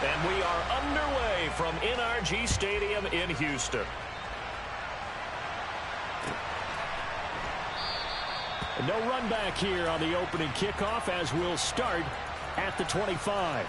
And we are underway from NRG Stadium in Houston. No run back here on the opening kickoff as we'll start at the 25.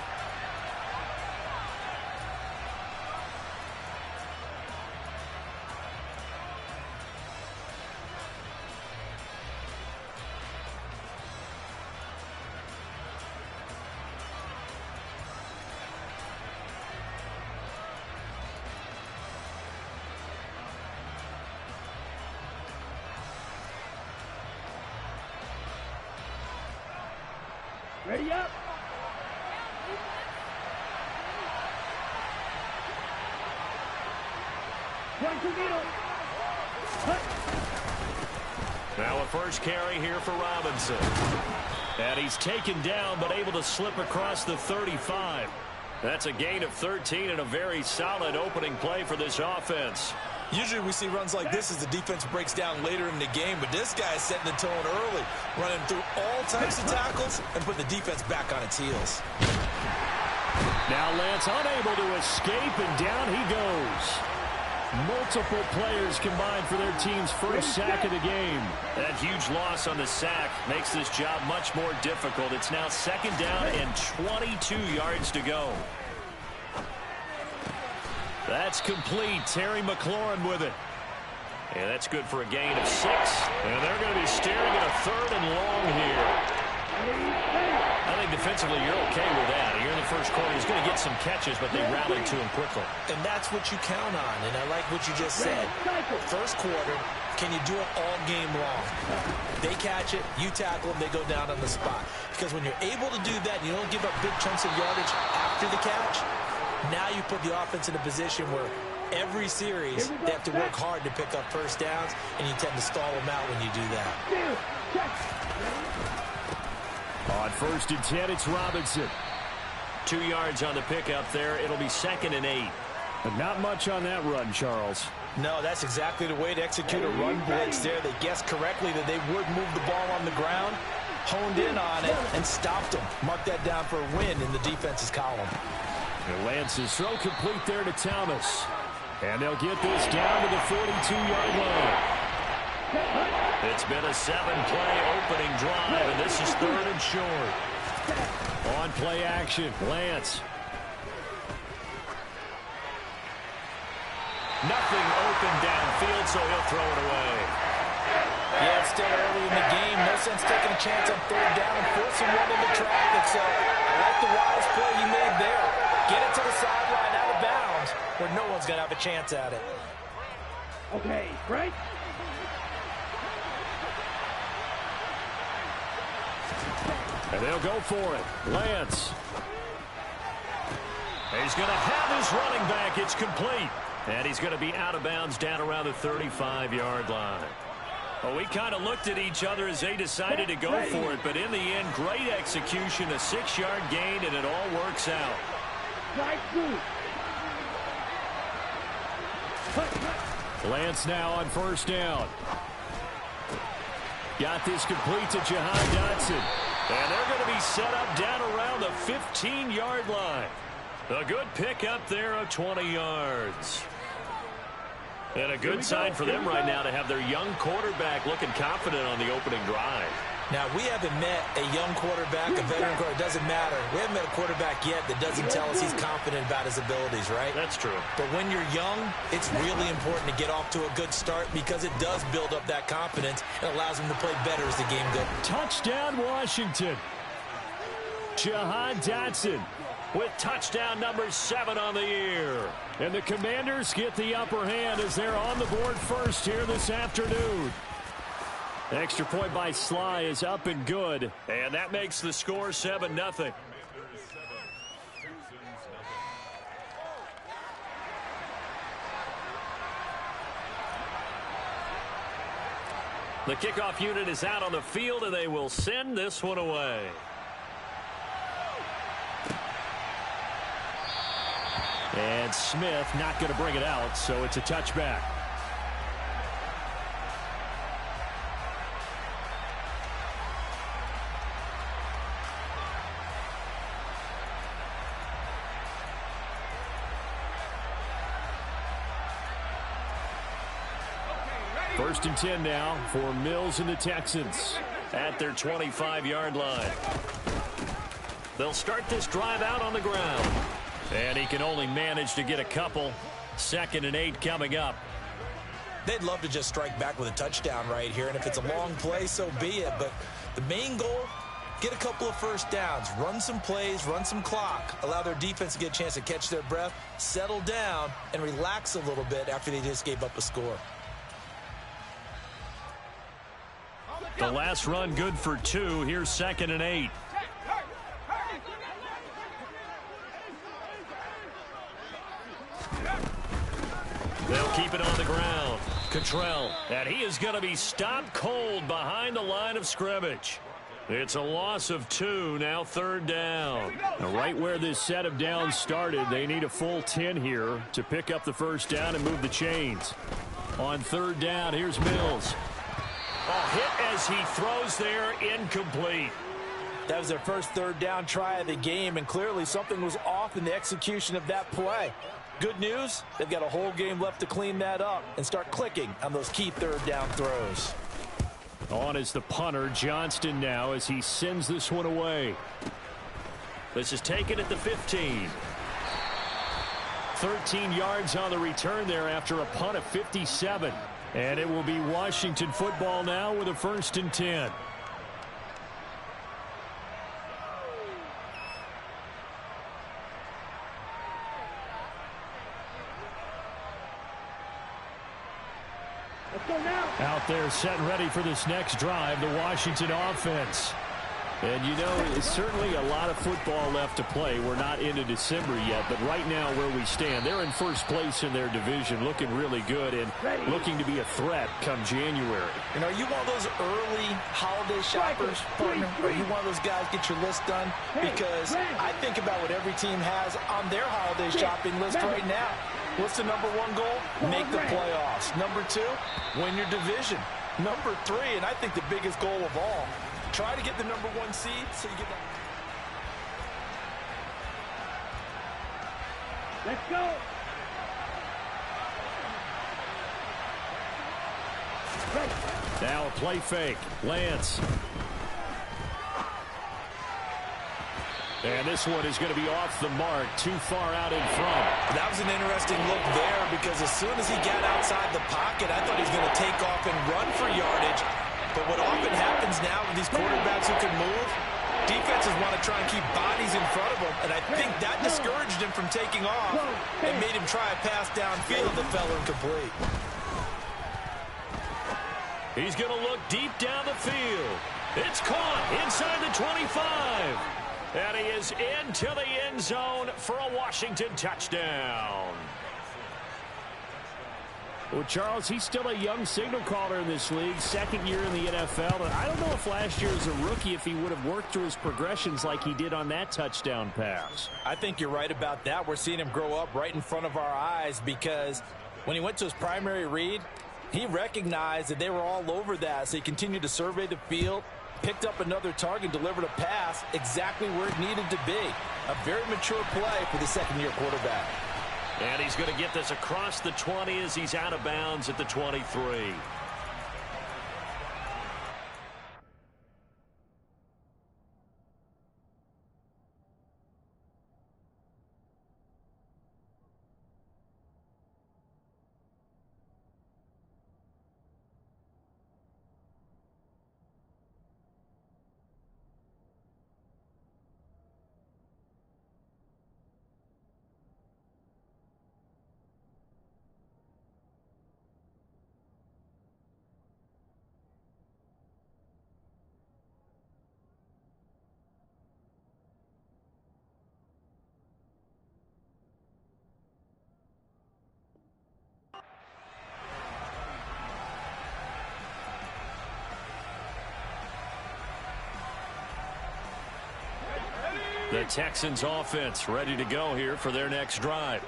Ready up. Now a first carry here for Robinson. And he's taken down but able to slip across the 35. That's a gain of 13 and a very solid opening play for this offense. Usually we see runs like this as the defense breaks down later in the game, but this guy is setting the tone early, running through all types of tackles and putting the defense back on its heels. Now Lance unable to escape, and down he goes. Multiple players combined for their team's first sack of the game. That huge loss on the sack makes this job much more difficult. It's now second down and 22 yards to go. That's complete. Terry McLaurin with it. And that's good for a gain of 6. And they're going to be staring at a third and long here. I think defensively you're okay with that. Here in the first quarter, he's going to get some catches, but they rallied to him quickly. And that's what you count on. And I like what you just said. First quarter, can you do it all game long? They catch it, you tackle them, they go down on the spot. Because when you're able to do that, you don't give up big chunks of yardage after the catch. Now you put the offense in a position where every series they have to work hard to pick up first downs, and you tend to stall them out when you do that. On first and 10, it's Robinson. 2 yards on the pickup there. It'll be second and 8. But not much on that run, Charles. No, that's exactly the way to execute a run blitz there. They guessed correctly that they would move the ball on the ground, honed in on it, and stopped them. Mark that down for a win in the defense's column. And Lance's throw complete there to Thomas. And they'll get this down to the 42-yard line. It's been a 7-play opening drive, and this is third and short. On play action, Lance. Nothing open downfield, so he'll throw it away. Yeah, it's still early in the game. No sense taking a chance on third down and forcing one into traffic. So I like the wise play he made there. Get it to the sideline out of bounds where no one's going to have a chance at it. Okay, right? And they'll go for it. Lance. He's going to have his running back. It's complete. And he's going to be out of bounds down around the 35-yard line. Well, we kind of looked at each other as they decided to go for it. But in the end, great execution, a 6-yard gain, and it all works out. Lance now on first down. Got this complete to Jahan Dotson. And they're going to be set up down around the 15-yard line. A good pickup there of 20 yards. And a good sign for them right now to have their young quarterback looking confident on the opening drive. Now, we haven't met a young quarterback, a veteran quarterback. It doesn't matter. We haven't met a quarterback yet that doesn't tell us he's confident about his abilities, right? That's true. But when you're young, it's really important to get off to a good start because it does build up that confidence and allows him to play better as the game goes. Touchdown, Washington. Jahan Dotson with touchdown number 7 on the year. And the Commanders get the upper hand as they're on the board first here this afternoon. Extra point by Sly is up and good. And that makes the score 7-0. The kickoff unit is out on the field, and they will send this one away. And Smith not going to bring it out, so it's a touchback. First and 10 now for Mills and the Texans at their 25-yard line. They'll start this drive out on the ground. And he can only manage to get a couple. 2nd and 8 coming up. They'd love to just strike back with a touchdown right here, and if it's a long play, so be it. But the main goal, get a couple of first downs, run some plays, run some clock, allow their defense to get a chance to catch their breath, settle down, and relax a little bit after they just gave up a score. The last run good for 2. Here's 2nd and 8. They'll keep it on the ground. Cottrell, and he is going to be stopped cold behind the line of scrimmage. It's a loss of 2, now 3rd down. Now, right where this set of downs started, they need a full 10 here to pick up the first down and move the chains. On 3rd down, here's Mills. A hit as he throws there, incomplete. That was their first 3rd down try of the game, and clearly something was off in the execution of that play. Good news, they've got a whole game left to clean that up and start clicking on those key 3rd down throws. On is the punter, Johnston, now as he sends this one away. This is taken at the 15. 13 yards on the return there after a punt of 57. And it will be Washington football now with a 1st and 10. Out there set and ready for this next drive, the Washington offense. And you know, it's certainly a lot of football left to play. We're not into December yet, but right now where we stand, they're in first place in their division, looking really good and looking to be a threat come January. And are you one of those early holiday shoppers, partner? Are you one of those guys get your list done? Because I think about what every team has on their holiday shopping list right now. What's the number 1 goal? Make the playoffs. Number 2, win your division. Number 3, and I think the biggest goal of all, try to get the number 1 seed so you get that. Let's go. Now a play fake. Lance. And this one is going to be off the mark, too far out in front. That was an interesting look there because as soon as he got outside the pocket, I thought he was going to take off and run for yardage. But what often happens now with these quarterbacks who can move, defenses want to try and keep bodies in front of them, and I think that discouraged him from taking off and made him try a pass downfield that fell incomplete. He's going to look deep down the field. It's caught inside the 25. And he is into the end zone for a Washington touchdown. Well, Charles, he's still a young signal caller in this league, 2nd year in the NFL. But I don't know if last year as a rookie, if he would have worked through his progressions like he did on that touchdown pass. I think you're right about that. We're seeing him grow up right in front of our eyes because when he went to his primary read, he recognized that they were all over that. So he continued to survey the field, picked up another target, delivered a pass exactly where it needed to be. A very mature play for the 2nd-year quarterback. And he's going to get this across the 20 as he's out of bounds at the 23. The Texans offense ready to go here for their next drive.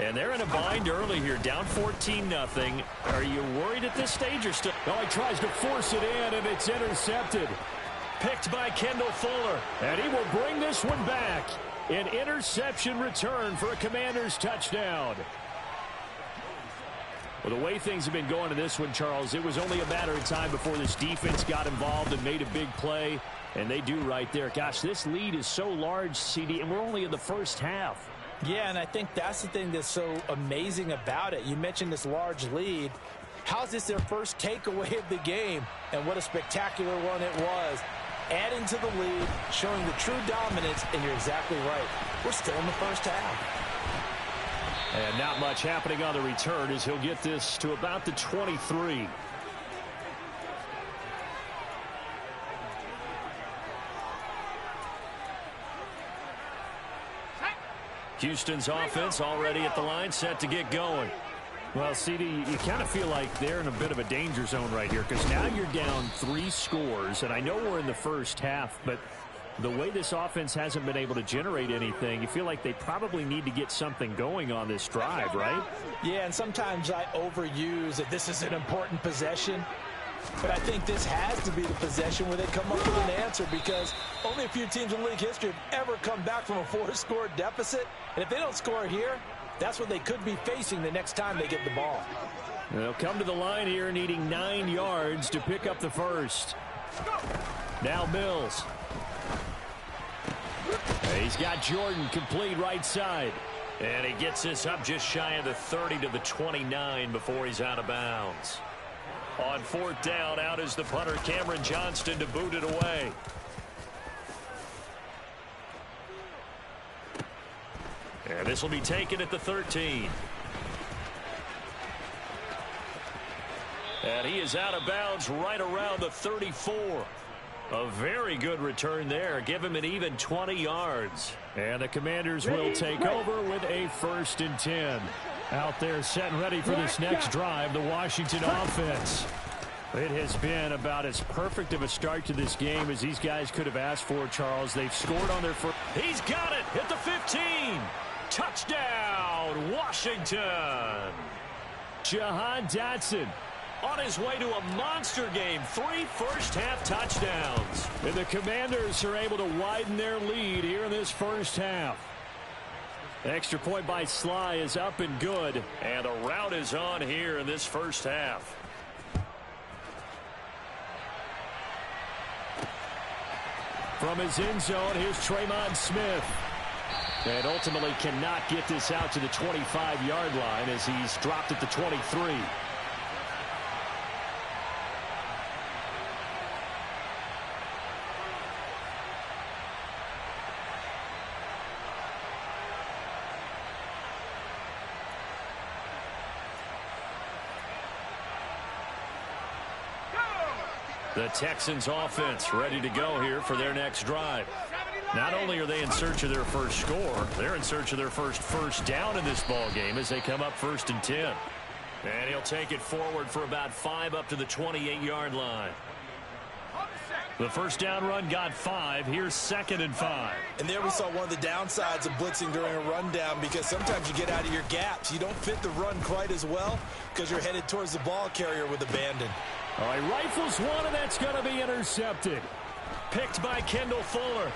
And they're in a bind early here, down 14-0. Are you worried at this stage or still? No, he tries to force it in, and it's intercepted. Picked by Kendall Fuller. And he will bring this one back. An interception return for a Commanders touchdown. Well, the way things have been going in this one, Charles, it was only a matter of time before this defense got involved and made a big play, and they do right there. Gosh, this lead is so large, CD, and we're only in the first half. Yeah, and I think that's the thing that's so amazing about it. You mentioned this large lead. How's this their first takeaway of the game? And what a spectacular one it was. Adding to the lead, showing the true dominance, and you're exactly right. We're still in the first half. And not much happening on the return as he'll get this to about the 23. Houston's offense already at the line, set to get going. Well, CD, you kind of feel like they're in a bit of a danger zone right here because now you're down 3 scores, and I know we're in the first half, but the way this offense hasn't been able to generate anything, you feel like they probably need to get something going on this drive, right? Yeah, and sometimes I overuse that this is an important possession. But I think this has to be the possession where they come up with an answer because only a few teams in league history have ever come back from a 4-score deficit. And if they don't score here, that's what they could be facing the next time they get the ball. They'll come to the line here needing 9 yards to pick up the first. Now Mills. He's got Jordan complete right side. And he gets this up just shy of the 30 to the 29 before he's out of bounds. On 4th down, out is the punter, Cameron Johnston, to boot it away. And this will be taken at the 13. And he is out of bounds right around the 34. A very good return there. Give him an even 20 yards. And the Commanders will take over with a 1st and 10. Out there set and ready for this next drive, the Washington offense. It has been about as perfect of a start to this game as these guys could have asked for, Charles. They've scored on their first. He's got it at the 15. Touchdown, Washington. Jahan Dotson on his way to a monster game. 3 first-half touchdowns. And the Commanders are able to widen their lead here in this first half. The extra point by Sly is up and good. And the route is on here in this first half. From his end zone, here's Traymon Smith. And ultimately cannot get this out to the 25-yard line as he's dropped at the 23. The Texans offense ready to go here for their next drive. Not only are they in search of their first score, they're in search of their first down in this ball game as they come up 1st and 10. And he'll take it forward for about 5 up to the 28-yard line. The first down run got 5. Here's 2nd and 5. And there we saw one of the downsides of blitzing during a rundown because sometimes you get out of your gaps. You don't fit the run quite as well because you're headed towards the ball carrier with abandon. All right, rifles one, and that's going to be intercepted. Picked by Kendall Fuller.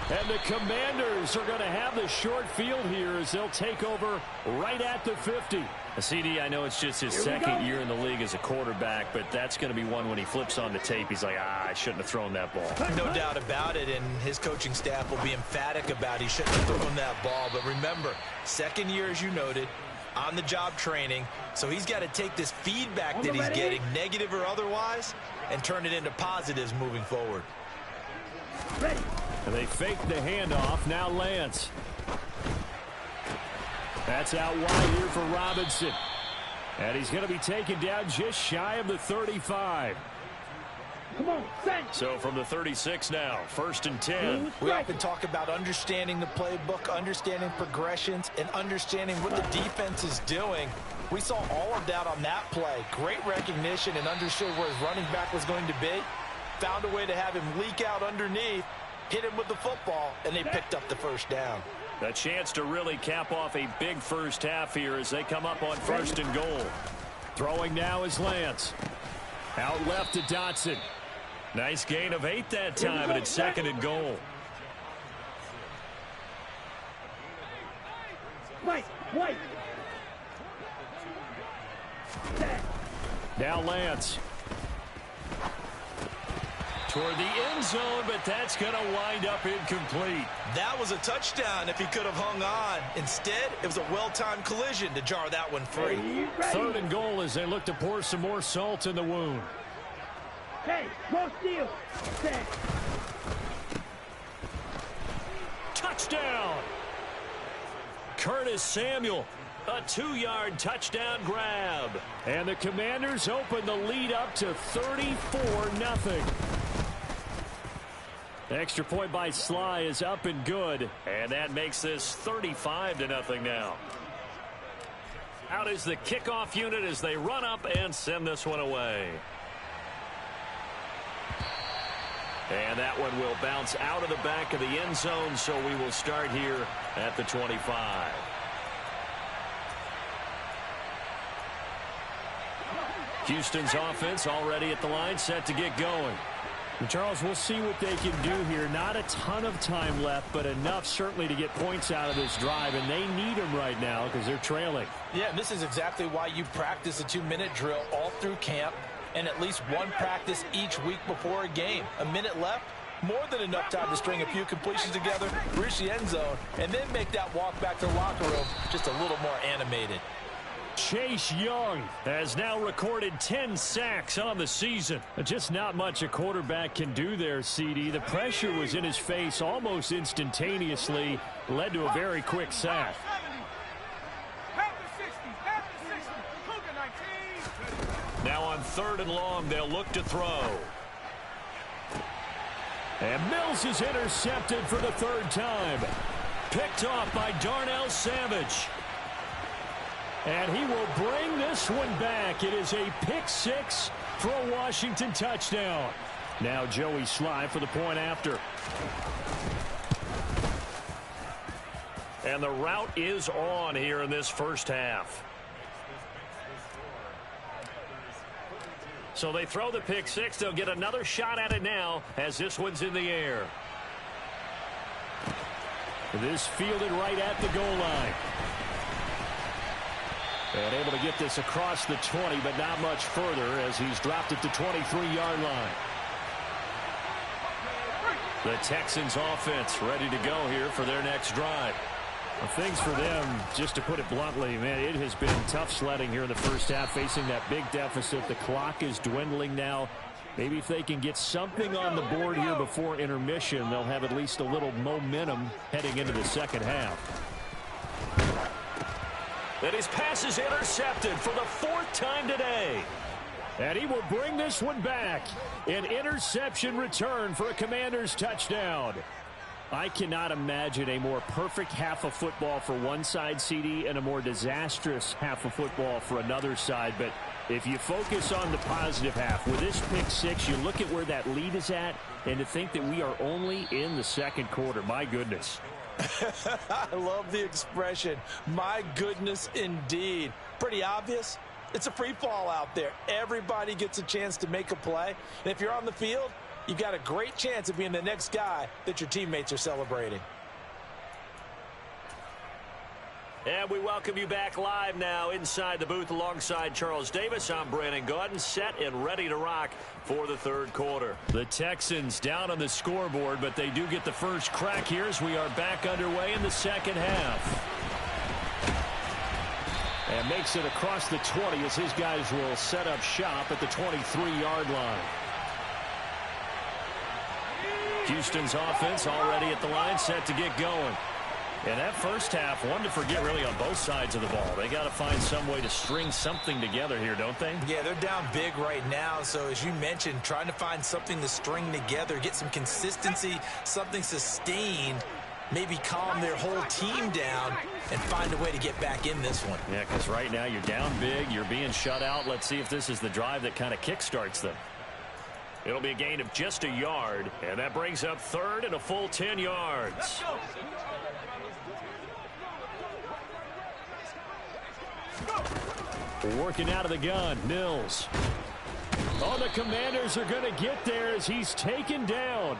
And the Commanders are going to have the short field here as they'll take over right at the 50. CD, I know it's just his second year in the league as a quarterback, but that's going to be one when he flips on the tape. He's like, I shouldn't have thrown that ball. No doubt about it, and his coaching staff will be emphatic about he shouldn't have thrown that ball. But remember, second year, as you noted, on-the-job training, so he's got to take this feedback that he's getting, negative or otherwise, and turn it into positives moving forward. And they fake the handoff. Now Lance. That's out wide here for Robinson. And he's going to be taken down just shy of the 35. Come on, send. So from the 36 now, 1st and 10. We often talk about understanding the playbook, understanding progressions, and understanding what the defense is doing. We saw all of that on that play. Great recognition and understood where his running back was going to be. Found a way to have him leak out underneath, hit him with the football, and they picked up the first down. A chance to really cap off a big first half here as they come up on 1st and goal. Throwing now is Lance. Out left to Dotson. Nice gain of 8 that time, and it's 2nd and goal. White. Now Lance. Toward the end zone, but that's going to wind up incomplete. That was a touchdown if he could have hung on. Instead, it was a well-timed collision to jar that one free. 3rd and goal as they look to pour some more salt in the wound. Hey, no steal. Set. Touchdown! Curtis Samuel, a 2-yard touchdown grab. And the Commanders open the lead up to 34-0. The extra point by Sly is up and good. And that makes this 35-0 now. Out is the kickoff unit as they run up and send this one away. And that one will bounce out of the back of the end zone, so we will start here at the 25. Houston's offense already at the line, set to get going. And Charles, we'll see what they can do here. Not a ton of time left, but enough certainly to get points out of this drive, and they need them right now because they're trailing. Yeah, and this is exactly why you practice a 2-minute drill all through camp and at least one practice each week before a game. A minute left, more than enough time to string a few completions together, reach the end zone, and then make that walk back to the locker room just a little more animated. Chase Young has now recorded 10 sacks on the season. Just not much a quarterback can do there, CD. The pressure was in his face almost instantaneously, led to a very quick sack. Now on 3rd and long, they'll look to throw. And Mills is intercepted for the 3rd time. Picked off by Darnell Savage. And he will bring this one back. It is a pick 6 for a Washington touchdown. Now Joey Sly for the point after. And the route is on here in this first half. So they throw the pick 6. They'll get another shot at it now as this one's in the air. This fielded right at the goal line. And able to get this across the 20, but not much further as he's dropped at the 23-yard line. The Texans offense ready to go here for their next drive. Well, things for them, just to put it bluntly, man, it has been tough sledding here in the first half, facing that big deficit. The clock is dwindling now. Maybe if they can get something on the board here before intermission, they'll have at least a little momentum heading into the second half. And his pass is intercepted for the 4th time today. And he will bring this one back. An interception return for a Commanders touchdown. I cannot imagine a more perfect half of football for one side, CD, and a more disastrous half of football for another side. But if you focus on the positive half, with this pick 6, you look at where that lead is at, and to think that we are only in the second quarter. My goodness. I love the expression. My goodness, indeed. Pretty obvious. It's a free fall out there. Everybody gets a chance to make a play. And if you're on the field, you've got a great chance of being the next guy that your teammates are celebrating. And we welcome you back live now inside the booth alongside Charles Davis. I'm Brandon Gaudin, set and ready to rock for the 3rd quarter. The Texans down on the scoreboard, but they do get the first crack here as we are back underway in the second half. And makes it across the 20 as his guys will set up shop at the 23-yard line. Houston's offense already at the line, set to get going. And that first half, one to forget really on both sides of the ball. They got to find some way to string something together here, don't they? Yeah, they're down big right now. So as you mentioned, trying to find something to string together, get some consistency, something sustained, maybe calm their whole team down and find a way to get back in this one. Yeah, because right now you're down big, you're being shut out. Let's see if this is the drive that kind of kickstarts them. It'll be a gain of just a yard, and that brings up 3rd and a full 10 yards. Working out of the gun, Mills. Oh, the Commanders are going to get there as he's taken down.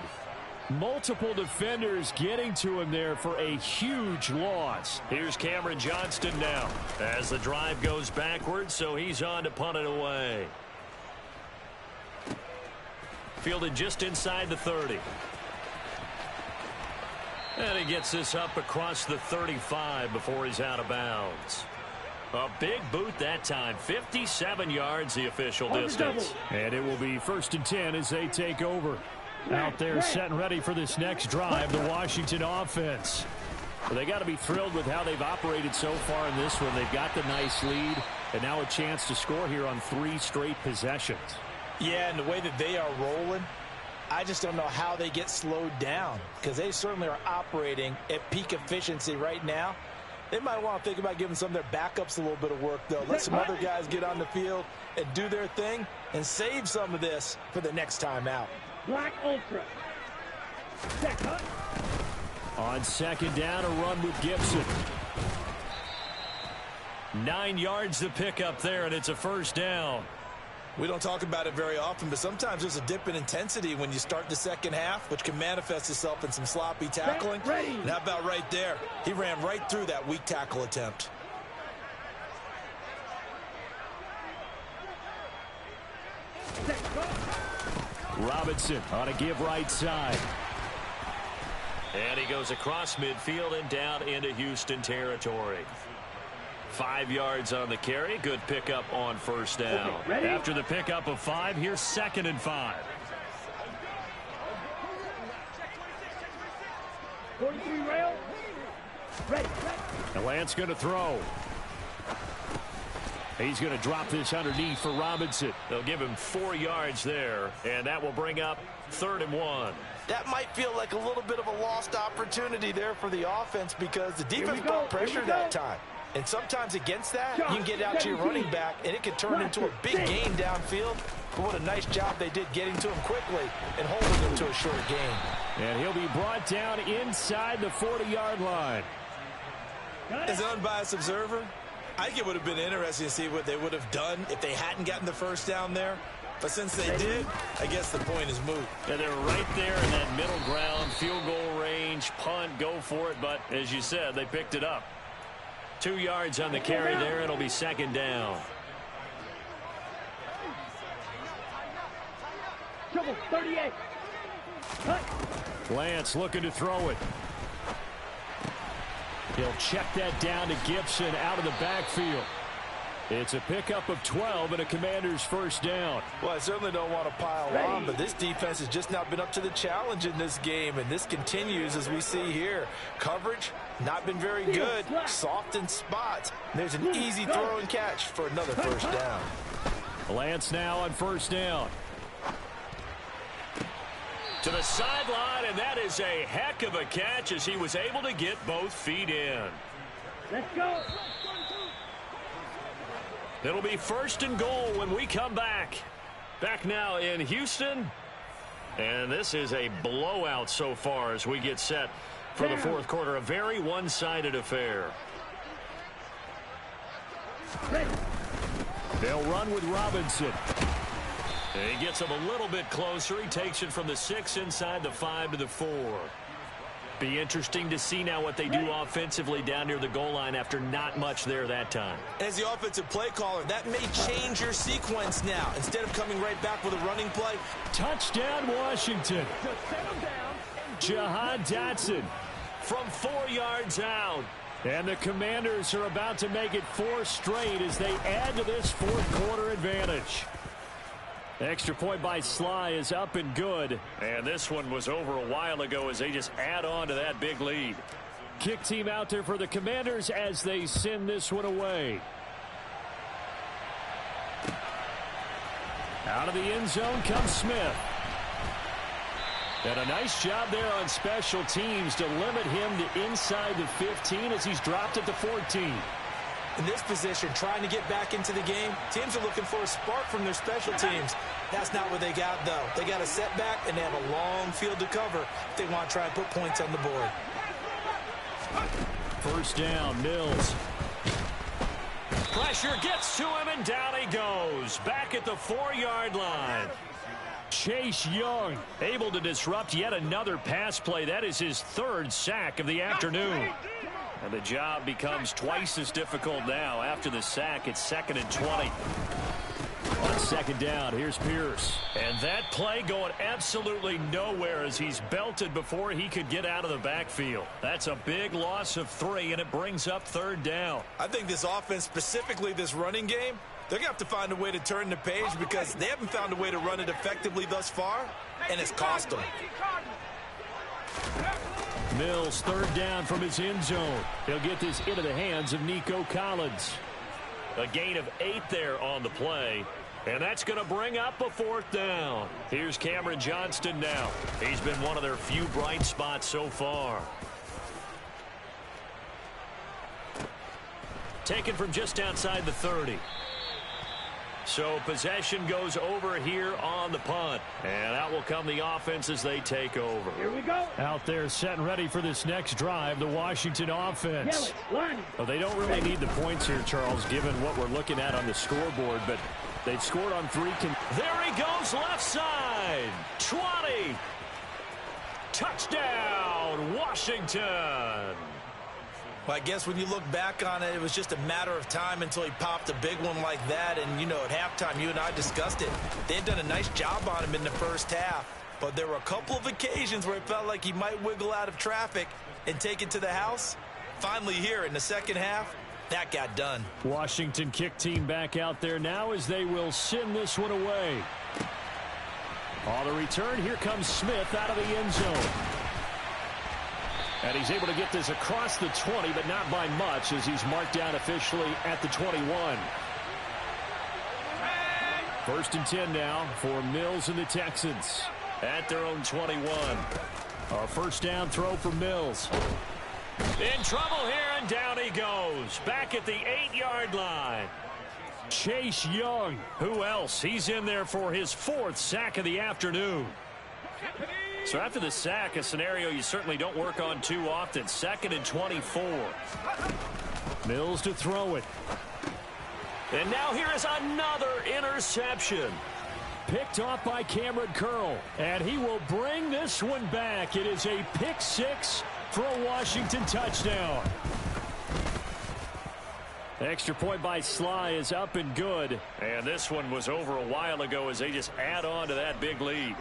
Multiple defenders getting to him there for a huge loss. Here's Cameron Johnston now as the drive goes backwards, so he's on to punt it away. Fielded just inside the 30. And he gets this up across the 35 before he's out of bounds. A big boot that time. 57 yards the official distance. And it will be 1st and 10 as they take over. Out there set and ready for this next drive, the Washington offense. Well, they got to be thrilled with how they've operated so far in this one. They've got the nice lead, and now a chance to score here on 3 straight possessions. Yeah, and the way that they are rolling, I just don't know how they get slowed down, because they certainly are operating at peak efficiency right now. They might want to think about giving some of their backups a little bit of work, though. Let some other guys get on the field and do their thing and save some of this for the next time out. Black Ultra. On 2nd down, a run with Gibson. 9 yards to pick up there, and it's a 1st down. We don't talk about it very often, but sometimes there's a dip in intensity when you start the second half, which can manifest itself in some sloppy tackling. And how about right there? He ran right through that weak tackle attempt. Robinson on a give right side. And he goes across midfield and down into Houston territory. 5 yards on the carry. Good pickup on 1st down. Okay, after the pickup of 5, here's 2nd and 5. 43 rail. Ready. And Lance going to throw. He's going to drop this underneath for Robinson. They'll give him 4 yards there, and that will bring up 3rd and 1. That might feel like a little bit of a lost opportunity there for the offense, because the defense brought pressure that time. And sometimes against that, you can get out to your running back, and it can turn into a big gain downfield. But what a nice job they did getting to him quickly and holding him to a short gain. And he'll be brought down inside the 40-yard line. As an unbiased observer, I think it would have been interesting to see what they would have done if they hadn't gotten the 1st down there. But since they did, I guess the point is moot. And they're right there in that middle ground, field goal range, punt, go for it. But as you said, they picked it up. 2 yards on the carry there. It'll be 2nd down. Trouble, 38. Cut. Lance looking to throw it. He'll check that down to Gibson out of the backfield. It's a pickup of 12 and a Commander's 1st down. Well, I certainly don't want to pile on, but this defense has just not been up to the challenge in this game, and this continues as we see here. Coverage, not been very good. Soft in spots. There's an easy throw and catch for another 1st down. Lance now on 1st down. To the sideline, and that is a heck of a catch as he was able to get both feet in. Let's go. It'll be 1st and goal when we come back. Back now in Houston. And this is a blowout so far as we get set for the 4th quarter. A very one-sided affair. They'll run with Robinson. And he gets him a little bit closer. He takes it from the 6 inside the 5 to the 4. Be interesting to see now what they do offensively down near the goal line after not much there that time. As the offensive play caller, that may change your sequence now. Instead of coming right back with a running play. Touchdown, Washington. Jahan Dotson from 4 yards out. And the Commanders are about to make it 4 straight as they add to this 4th quarter advantage. Extra point by Sly is up and good. And this one was over a while ago as they just add on to that big lead. Kick team out there for the Commanders as they send this one away. Out of the end zone comes Smith. And a nice job there on special teams to limit him to inside the 15 as he's dropped at the 14. In this position, trying to get back into the game, teams are looking for a spark from their special teams. That's not what they got, though. They got a setback, and they have a long field to cover if they want to try and put points on the board. 1st down, Mills. Pressure gets to him, and down he goes. Back at the 4-yard line. Chase Young able to disrupt yet another pass play. That is his 3rd sack of the afternoon. And the job becomes twice as difficult now. After the sack, it's 2nd and 20. On second down, here's Pierce. And that play going absolutely nowhere as he's belted before he could get out of the backfield. That's a big loss of 3, and it brings up third down. I think this offense, specifically this running game, they're going to have to find a way to turn the page because they haven't found a way to run it effectively thus far, and it's cost them. Mills, third down from his end zone. He'll get this into the hands of Nico Collins. A gain of 8 there on the play. And that's going to bring up a fourth down. Here's Cameron Johnston now. He's been one of their few bright spots so far. Taken from just outside the 30. So possession goes over here on the punt. And out will come the offense as they take over. Here we go. Out there set and ready for this next drive, the Washington offense. Well, they don't really need the points here, Charles, given what we're looking at on the scoreboard. But they've scored on 3. There he goes, left side. 20. Touchdown, Washington. Well, I guess when you look back on it, it was just a matter of time until he popped a big one like that. And, you know, at halftime, you and I discussed it. They had done a nice job on him in the first half. But there were a couple of occasions where it felt like he might wiggle out of traffic and take it to the house. Finally here in the second half, that got done. Washington kick team back out there now as they will send this one away. On the return, here comes Smith out of the end zone. And he's able to get this across the 20, but not by much as he's marked down officially at the 21. First and 10 now for Mills and the Texans at their own 21. A first down throw for Mills. In trouble here, and down he goes. Back at the 8-yard line. Chase Young. Who else? He's in there for his 4th sack of the afternoon. So after the sack, a scenario you certainly don't work on too often. 2nd and 24. Mills to throw it. And now here is another interception. Picked off by Cameron Curl. And he will bring this one back. It is a pick 6 for a Washington touchdown. Extra point by Sly is up and good. And this one was over a while ago as they just add on to that big lead.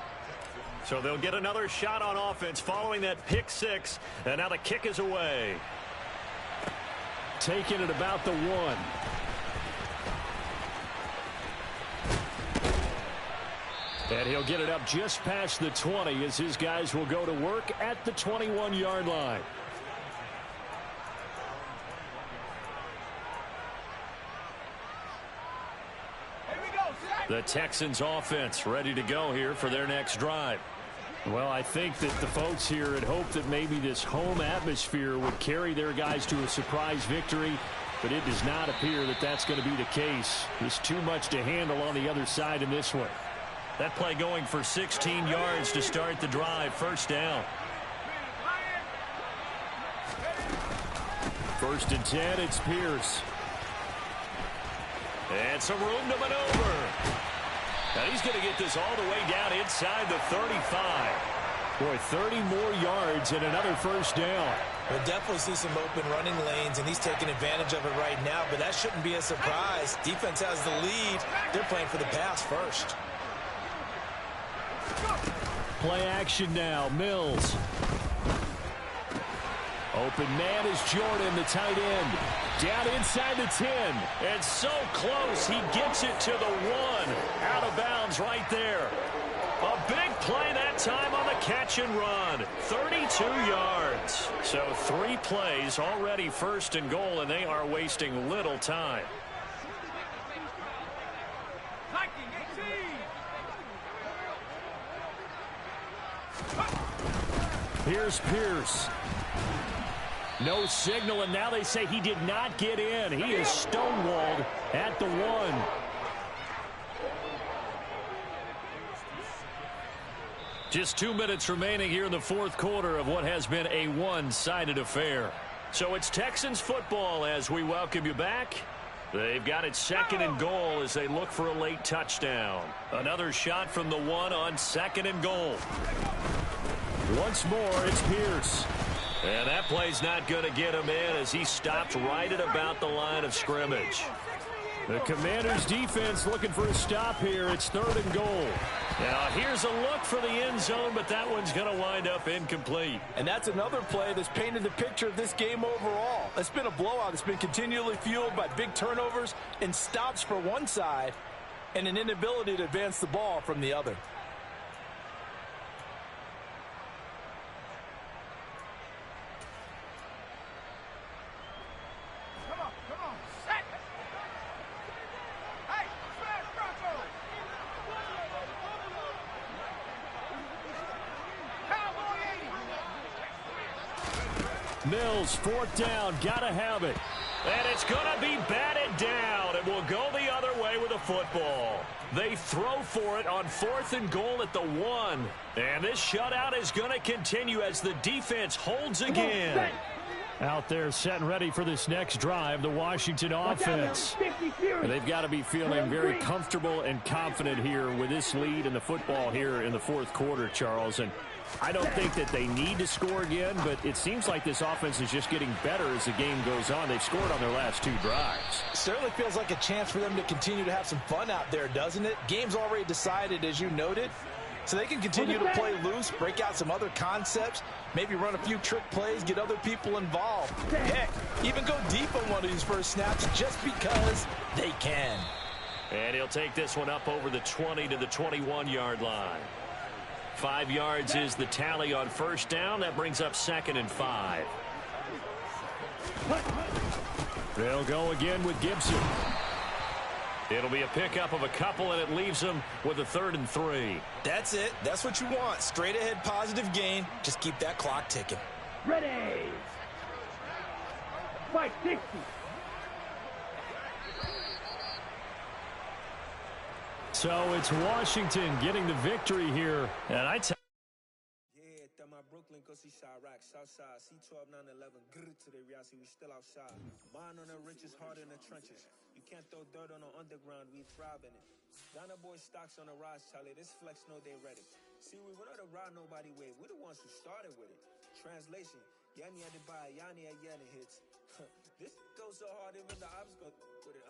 So they'll get another shot on offense following that pick 6. And now the kick is away. Taken at about the 1. And he'll get it up just past the 20 as his guys will go to work at the 21-yard line. The Texans offense ready to go here for their next drive. Well, I think that the folks here had hoped that maybe this home atmosphere would carry their guys to a surprise victory, but it does not appear that that's going to be the case. There's too much to handle on the other side in this one. That play going for 16 yards to start the drive. First down. First and 10, it's Pierce. And some room to maneuver. Now he's going to get this all the way down inside the 35. Boy, 30 more yards and another first down. We'll definitely see some open running lanes, and he's taking advantage of it right now, but that shouldn't be a surprise. Defense has the lead. They're playing for the pass first. Play action now. Mills. Open man is Jordan, the tight end. Down inside the 10. And so close, he gets it to the 1. Out of bounds right there. A big play that time on the catch and run. 32 yards. So 3 plays already first and goal, and they are wasting little time. Here's Pierce. No signal, and now they say he did not get in. He is stonewalled at the 1. Just 2 minutes remaining here in the fourth quarter of what has been a one-sided affair. So it's Texans football as we welcome you back. They've got it 2nd and goal as they look for a late touchdown. Another shot from the 1 on 2nd and goal. Once more, it's Pierce. And that play's not going to get him in as he stopped right at about the line of scrimmage. The Commanders' defense looking for a stop here. It's 3rd and goal. Now, here's a look for the end zone, but that one's going to wind up incomplete. And that's another play that's painted the picture of this game overall. It's been a blowout. It's been continually fueled by big turnovers and stops for one side and an inability to advance the ball from the other. Mills, 4th down, gotta have it. And it's gonna be batted down, and will go the other way with a football. They throw for it on 4th and goal at the 1. And this shutout is gonna continue as the defense holds again. Out there set and ready for this next drive, the Washington offense. And they've got to be feeling very comfortable and confident here with this lead in the football here in the 4th quarter, Charles. And I don't think that they need to score again, but it seems like this offense is just getting better as the game goes on. They've scored on their last 2 drives. Certainly feels like a chance for them to continue to have some fun out there, doesn't it? Game's already decided, as you noted. So they can continue to play loose, break out some other concepts, maybe run a few trick plays, get other people involved. Heck, even go deep on one of these first snaps just because they can. And he'll take this one up over the 20 to the 21-yard line. 5 yards is the tally on 1st down. That brings up 2nd and 5. They'll go again with Gibson. It'll be a pickup of a couple, and it leaves them with a 3rd and 3. That's it. That's what you want. Straight ahead positive gain. Just keep that clock ticking. Ready. Fight 60. So it's Washington getting the victory here. And Brooklyn, go see Chirac, Southside, C12, 911, grrr to the reality, we still outside. Mine on the riches, heart in the trenches. You can't throw dirt on the underground, we thrive in it. Donna Boy stocks on the rise, Charlie, this flex know they ready. See, we went on the ride nobody wave, we're the ones who started with it. Translation, Yanni had to buy, Yanni at Yanni hits. This goes so hard, even the ops go with it,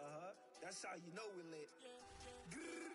that's how you know we lit. Grrr.